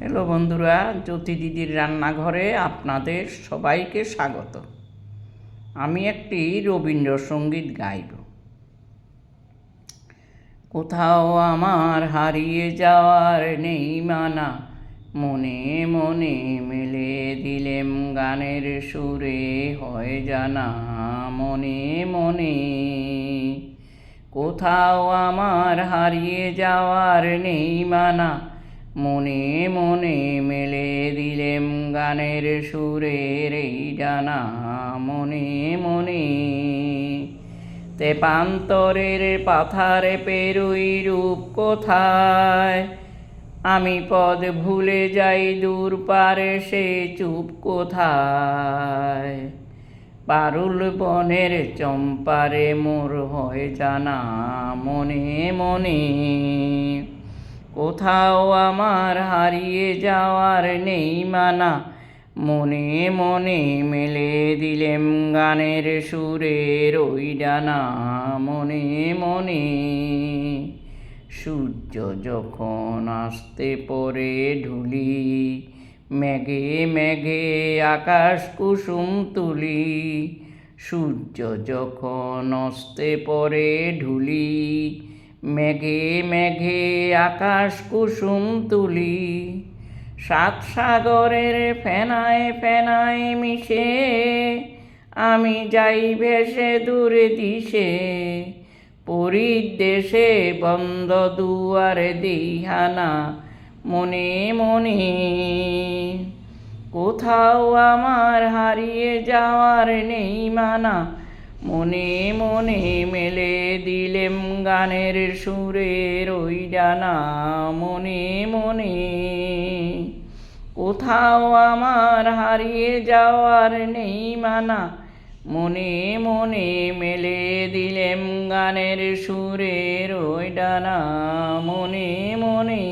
Hello বন্ধুরা, জ্যোতি দিদির রান্নাঘরে আপনাদের সবাইকে স্বাগত। আমি একটি রবীন্দ্রসঙ্গীত গাইব। কোথাও আমার হারিয়ে যাওয়ার নেই মানা, মনে মনে মেলে দিলেম গানের সুরে হয় জানা মনে মনে। কোথাও আমার হারিয়ে যাওয়ার নেই মানা, মনে মনে মেলে দিলেম গানের সুরের এই ডানা মনে মনে। তেপান্তরের পাথারে পেরুই রূপ কোথায়, আমি পদ ভুলে যাই দূর পারে সে চুপ কোথায়। পারুল বনের চম্পারে মোর হয় জানা মনে মনে। কোথাও আমার হারিয়ে যাওয়ার নেই মানা, মনে মনে মেলে দিলেম গানের সুরের ওই ডানা মনে মনে। সূর্য যখন আসতে পড়ে ঢুলি, মেঘে মেঘে আকাশ কুসুম তুলি। সূর্য যখন অস্তে পড়ে ঢুলি, মেঘে মেঘে আকাশ কুসুম তুলি। সাত সাগরের ফেনায় ফেনায় মিশে, আমি যাই ভেসে দূরে দিশে। পরীর দেশে বন্ধ দুয়ারে দিহানা মনে মনে। কোথাও আমার হারিয়ে যাওয়ার নেই মানা, মনে মনে মেলে দিলেম গানের সুরের ওই ডানা মনে মনে। কোথাও আমার হারিয়ে যাওয়ার নেই মানা, মনে মনে মেলে দিলেম গানের সুরের ওই ডানা মনে মনে।